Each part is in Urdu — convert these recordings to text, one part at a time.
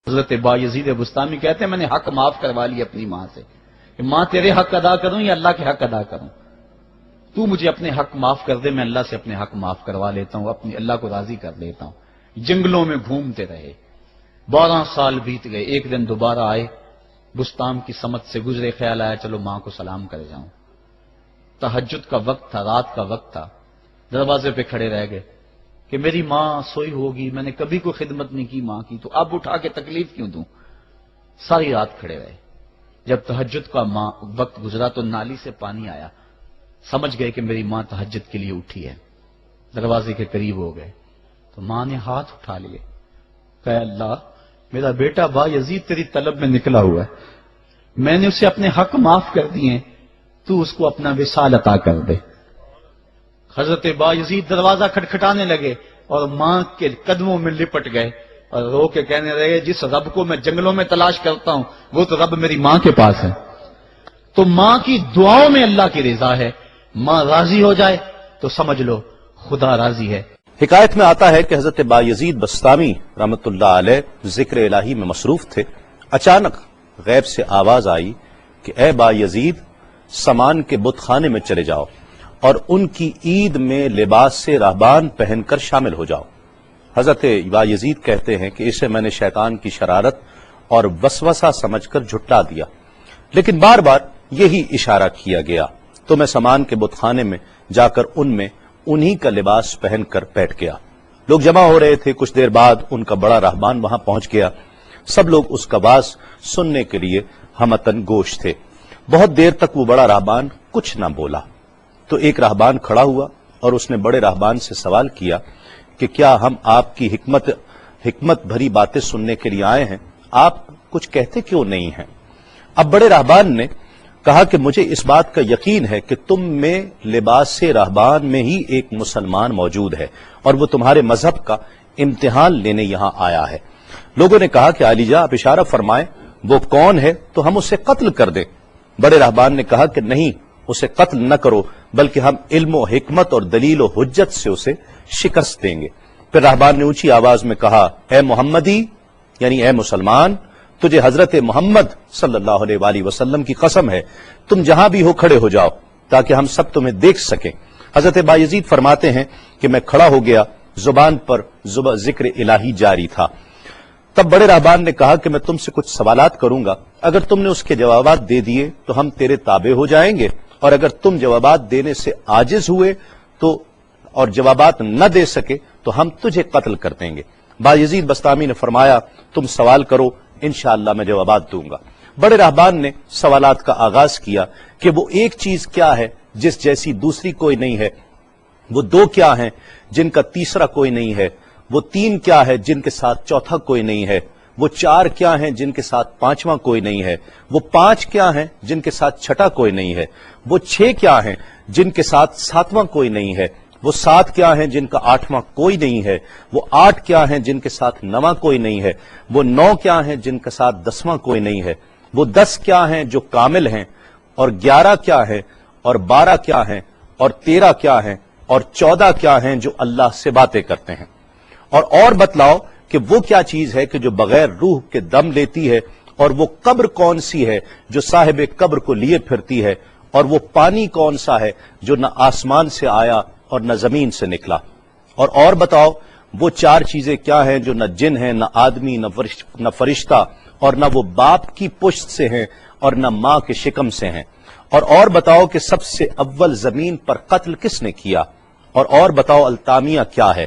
حضرت بایزید بستامی کہتے ہیں میں نے حق معاف کروا لیا اپنی ماں سے کہ ماں تیرے حق ادا کروں یا اللہ کے حق ادا کروں، تو مجھے اپنے حق معاف کر دے، میں اللہ سے اپنے حق معاف کروا لیتا ہوں، اپنی اللہ کو راضی کر لیتا ہوں۔ جنگلوں میں گھومتے رہے، 12 سال بیت گئے، ایک دن دوبارہ آئے، بستان کی سمت سے گزرے، خیال آیا چلو ماں کو سلام کر جاؤں۔ تہجد کا وقت تھا، رات کا وقت تھا، دروازے پہ کھڑے رہ گئے کہ میری ماں سوئی ہوگی، میں نے کبھی کوئی خدمت نہیں کی ماں کی، تو اب اٹھا کے تکلیف کیوں دوں؟ ساری رات کھڑے رہے۔ جب تہجد کا وقت گزرا تو نالی سے پانی آیا، سمجھ گئے کہ میری ماں تہجد کے لیے اٹھی ہے، دروازے کے قریب ہو گئے تو ماں نے ہاتھ اٹھا لیے، کہ اللہ میرا بیٹا بایزید تیری طلب میں نکلا ہوا ہے، میں نے اسے اپنے حق معاف کر دیے، تو اس کو اپنا وصال عطا کر دے۔ حضرت بایزید دروازہ کھٹکھٹانے لگے اور ماں کے قدموں میں لپٹ گئے اور رو کے کہنے لگے جس رب کو میں جنگلوں میں تلاش کرتا ہوں وہ تو رب میری ماں کے پاس ہے۔ تو ماں کی دعاؤں میں اللہ کی رضا ہے، ماں راضی ہو جائے تو سمجھ لو خدا راضی ہے۔ حکایت میں آتا ہے کہ حضرت بایزید بستامی رحمت اللہ علیہ ذکر الہی میں مصروف تھے، اچانک غیب سے آواز آئی کہ اے بایزید سامان کے بت خانے میں چلے جاؤ اور ان کی عید میں لباس سے راہبان پہن کر شامل ہو جاؤ۔ حضرت بایزید کہتے ہیں کہ اسے میں نے شیطان کی شرارت اور وسوسہ سمجھ کر جھٹلا دیا، لیکن بار بار یہی اشارہ کیا گیا تو میں سامان کے بت خانے میں جا کر ان میں انہی کا لباس پہن کر بیٹھ گیا۔ لوگ جمع ہو رہے تھے، کچھ دیر بعد ان کا بڑا راہبان وہاں پہنچ گیا، سب لوگ اس کا واز سننے کے لیے ہمتن گوش تھے۔ بہت دیر تک وہ بڑا راہبان کچھ نہ بولا تو ایک راہبان کھڑا ہوا اور اس نے بڑے راہبان سے سوال کیا کہ کیا ہم آپ کی حکمت بھری باتیں سننے کے لیے آئے ہیں، آپ کچھ کہتے کیوں نہیں ہیں؟ اب بڑے راہبان نے کہا کہ مجھے اس بات کا یقین ہے کہ تم میں لباس سے راہبان میں ہی ایک مسلمان موجود ہے اور وہ تمہارے مذہب کا امتحان لینے یہاں آیا ہے۔ لوگوں نے کہا کہ علی جاں آپ اشارہ فرمائیں وہ کون ہے تو ہم اسے قتل کر دیں۔ بڑے راہبان نے کہا کہ نہیں، اسے قتل نہ کرو بلکہ ہم علم و حکمت اور دلیل و حجت سے اسے شکست دیں گے۔ پھر راہبان نے اونچی آواز میں کہا اے محمدی، یعنی اے مسلمان، تجھے حضرت محمد صلی اللہ علیہ وآلہ وسلم کی قسم ہے تم جہاں بھی ہو کھڑے ہو جاؤ تاکہ ہم سب تمہیں دیکھ سکیں۔ حضرت بایزید فرماتے ہیں کہ میں کھڑا ہو گیا، زبان پر ذکر الہی جاری تھا۔ تب بڑے راہبان نے کہا کہ میں تم سے کچھ سوالات کروں گا، اگر تم نے اس کے جوابات دے دیے تو ہم تیرے تابع ہو جائیں گے، اور اگر تم جوابات دینے سے عاجز ہوئے تو اور جوابات نہ دے سکے تو ہم تجھے قتل کر دیں گے۔ بایزید بستامی نے فرمایا تم سوال کرو، انشاءاللہ میں جوابات دوں گا۔ بڑے راہبان نے سوالات کا آغاز کیا کہ وہ ایک چیز کیا ہے جس جیسی دوسری کوئی نہیں ہے، وہ 2 کیا ہیں جن کا تیسرا کوئی نہیں ہے، وہ 3 کیا ہے جن کے ساتھ چوتھا کوئی نہیں ہے، وہ 4 کیا ہیں جن کے ساتھ 5واں کوئی نہیں ہے، وہ 5 کیا ہیں جن کے ساتھ چھٹا کوئی نہیں ہے، وہ 6 کیا ہیں جن کے ساتھ 7واں کوئی نہیں ہے، وہ 7 کیا ہیں جن کا 8واں کوئی نہیں ہے، وہ 8 کیا ہیں جن کے ساتھ 9واں کوئی نہیں ہے، وہ 9 کیا ہیں جن کے ساتھ 10واں کوئی نہیں ہے، وہ 10 کیا ہیں جو کامل ہیں، اور 11 کیا ہیں، اور 12 کیا ہیں، اور 13 کیا ہیں، اور 14 کیا ہیں جو اللہ سے باتیں کرتے ہیں۔ اور بتلاؤ کہ وہ کیا چیز ہے کہ جو بغیر روح کے دم لیتی ہے، اور وہ قبر کون سی ہے جو صاحب قبر کو لیے پھرتی ہے، اور وہ پانی کون سا ہے جو نہ آسمان سے آیا اور نہ زمین سے نکلا۔ اور بتاؤ وہ 4 چیزیں کیا ہیں جو نہ جن ہیں، نہ آدمی، نہ فرشتہ، اور نہ وہ باپ کی پشت سے ہیں اور نہ ماں کے شکم سے ہیں۔ اور بتاؤ کہ سب سے اول زمین پر قتل کس نے کیا، اور بتاؤ التامیہ کیا ہے،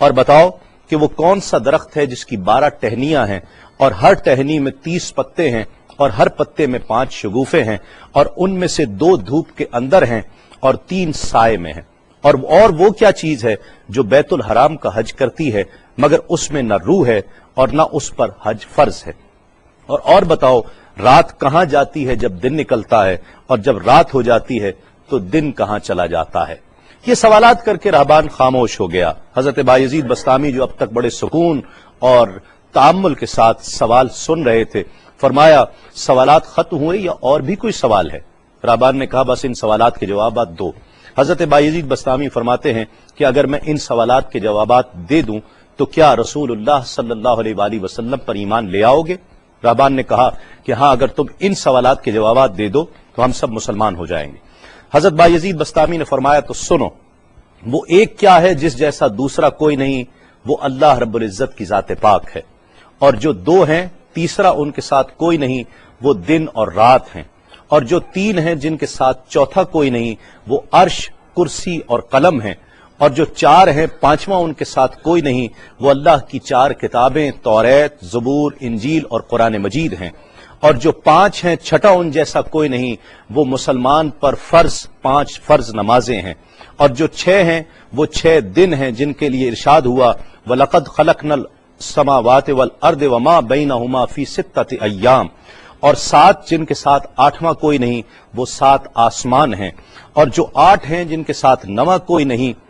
اور بتاؤ کہ وہ کون سا درخت ہے جس کی 12 ٹہنیاں ہیں اور ہر ٹہنی میں 30 پتے ہیں اور ہر پتے میں 5 شگوفے ہیں، اور ان میں سے 2 دھوپ کے اندر ہیں اور 3 سائے میں ہیں۔ اور وہ کیا چیز ہے جو بیت الحرام کا حج کرتی ہے مگر اس میں نہ روح ہے اور نہ اس پر حج فرض ہے۔ اور بتاؤ رات کہاں جاتی ہے جب دن نکلتا ہے، اور جب رات ہو جاتی ہے تو دن کہاں چلا جاتا ہے۔ یہ سوالات کر کے راہبان خاموش ہو گیا۔ حضرت بایزید بستامی جو اب تک بڑے سکون اور تأمل کے ساتھ سوال سن رہے تھے، فرمایا سوالات ختم ہوئے یا اور بھی کوئی سوال ہے؟ راہبان نے کہا بس ان سوالات کے جوابات دو۔ حضرت بایزید بستامی فرماتے ہیں کہ اگر میں ان سوالات کے جوابات دے دوں تو کیا رسول اللہ صلی اللہ علیہ وآلہ وسلم پر ایمان لے آؤ گے؟ رہبان نے کہا کہ ہاں، اگر تم ان سوالات کے جوابات دے دو تو ہم سب مسلمان ہو جائیں گے۔ حضرت بایزید بسطامی نے فرمایا تو سنو، وہ ایک کیا ہے جس جیسا دوسرا کوئی نہیں، وہ اللہ رب العزت کی ذات پاک ہے، اور جو دو ہیں تیسرا ان کے ساتھ کوئی نہیں، وہ دن اور رات ہیں، اور جو تین ہیں جن کے ساتھ چوتھا کوئی نہیں، وہ عرش، کرسی اور قلم ہیں، اور جو چار ہیں پانچواں ان کے ساتھ کوئی نہیں، وہ اللہ کی چار کتابیں توریت، زبور، انجیل اور قرآن مجید ہیں، اور جو پانچ ہیں چھٹا ان جیسا کوئی نہیں، وہ مسلمان پر فرض 5 فرض نمازیں ہیں، اور جو 6 ہیں وہ 6 دن ہیں جن کے لیے ارشاد ہوا وَلَقَدْ خَلَقْنَا السَّمَاوَاتِ وَالْأَرْضِ وَمَا بَيْنَهُمَا فِي 6 أَيَّامٍ، اور 7 جن کے ساتھ 8واں کوئی نہیں، وہ 7 آسمان ہیں، اور جو 8 ہیں جن کے ساتھ 9واں کوئی نہیں،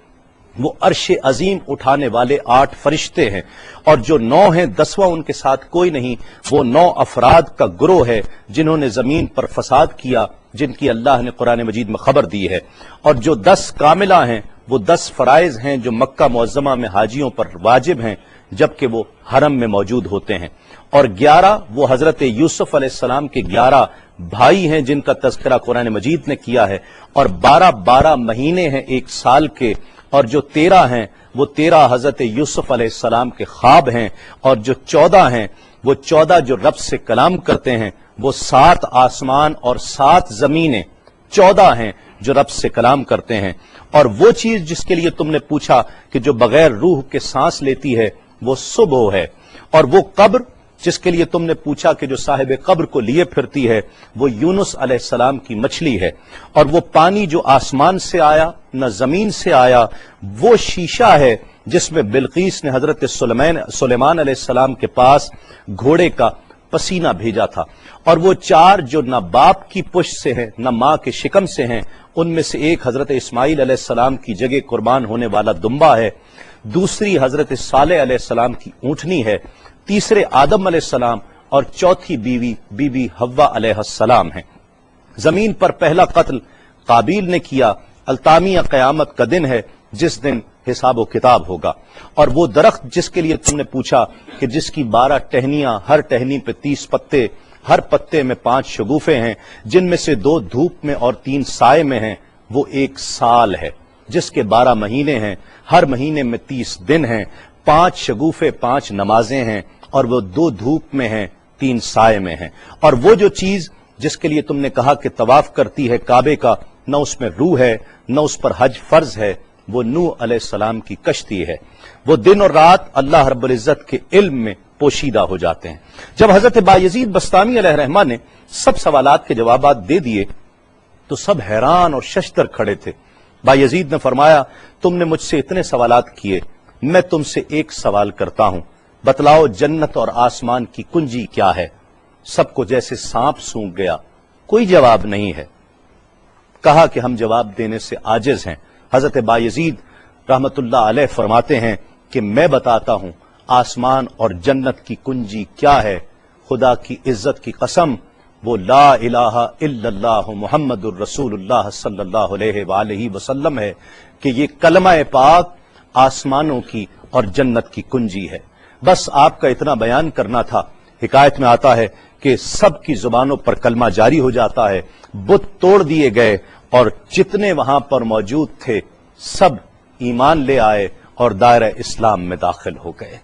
وہ عرش عظیم اٹھانے والے 8 فرشتے ہیں، اور جو 9 ہیں 10واں ان کے ساتھ کوئی نہیں، وہ 9 افراد کا گروہ ہے جنہوں نے زمین پر فساد کیا، جن کی اللہ نے قرآن مجید میں خبر دی ہے، اور جو 10 کاملہ ہیں وہ 10 فرائض ہیں جو مکہ معظمہ میں حاجیوں پر واجب ہیں جبکہ وہ حرم میں موجود ہوتے ہیں، اور 11 وہ حضرت یوسف علیہ السلام کے 11 بھائی ہیں جن کا تذکرہ قرآن مجید نے کیا ہے، اور 12 مہینے ہیں ایک سال کے، اور جو 13 ہیں وہ 13 حضرت یوسف علیہ السلام کے خواب ہیں، اور جو 14 ہیں وہ 14 جو رب سے کلام کرتے ہیں، وہ 7 آسمان اور 7 زمینیں 14 ہیں جو رب سے کلام کرتے ہیں، اور وہ چیز جس کے لیے تم نے پوچھا کہ جو بغیر روح کے سانس لیتی ہے وہ صبح ہے، اور وہ قبر جس کے لیے تم نے پوچھا کہ جو صاحب قبر کو لیے پھرتی ہے وہ یونس علیہ السلام کی مچھلی ہے، اور وہ پانی جو آسمان سے آیا نہ زمین سے آیا وہ شیشہ ہے جس میں بلقیس نے حضرت سلیمان علیہ السلام کے پاس گھوڑے کا پسینہ بھیجا تھا، اور وہ 4 جو نہ باپ کی پشت سے ہیں نہ ماں کے شکم سے ہیں، ان میں سے ایک حضرت اسماعیل علیہ السلام کی جگہ قربان ہونے والا دمبا ہے، دوسری حضرت صالح علیہ السلام کی اونٹنی ہے، تیسرے آدم علیہ السلام، اور چوتھی بیوی بی بی حوا علیہ السلام ہیں۔ زمین پر پہلا قتل قابیل نے کیا، التامیہ قیامت کا دن ہے جس دن حساب و کتاب ہوگا، اور وہ درخت جس کے لیے تم نے پوچھا کہ جس کی 12 ٹہنیاں، ہر ٹہنی پہ 30 پتے، ہر پتے میں 5 شگوفے ہیں، جن میں سے 2 دھوپ میں اور 3 سائے میں ہیں، وہ 1 سال ہے جس کے 12 مہینے ہیں، ہر مہینے میں 30 دن ہیں، 5 شگوفے 5 نمازیں ہیں، اور وہ 2 دھوپ میں ہیں 3 سائے میں ہیں، اور وہ جو چیز جس کے لیے تم نے کہا کہ طواف کرتی ہے کعبے کا، نہ اس میں روح ہے نہ اس پر حج فرض ہے، وہ نوح علیہ السلام کی کشتی ہے، وہ دن اور رات اللہ رب العزت کے علم میں پوشیدہ ہو جاتے ہیں۔ جب حضرت بایزید بسطامی علیہ الرحمہ نے سب سوالات کے جوابات دے دیے تو سب حیران اور ششدر کھڑے تھے۔ بایزید نے فرمایا تم نے مجھ سے اتنے سوالات کیے، میں تم سے ایک سوال کرتا ہوں، بتلاؤ جنت اور آسمان کی کنجی کیا ہے؟ سب کو جیسے سانپ سونگھ گیا، کوئی جواب نہیں ہے۔ کہا کہ ہم جواب دینے سے عاجز ہیں۔ حضرت بایزید رحمت اللہ علیہ فرماتے ہیں کہ میں بتاتا ہوں آسمان اور جنت کی کنجی کیا ہے، خدا کی عزت کی قسم وہ لا الہ الا اللہ محمد الرسول اللہ صلی اللہ علیہ وآلہ وسلم ہے کہ یہ کلمہ پاک آسمانوں کی اور جنت کی کنجی ہے۔ بس آپ کا اتنا بیان کرنا تھا۔ حکایت میں آتا ہے کہ سب کی زبانوں پر کلمہ جاری ہو جاتا ہے، بت توڑ دیے گئے، اور جتنے وہاں پر موجود تھے سب ایمان لے آئے اور دائرہ اسلام میں داخل ہو گئے۔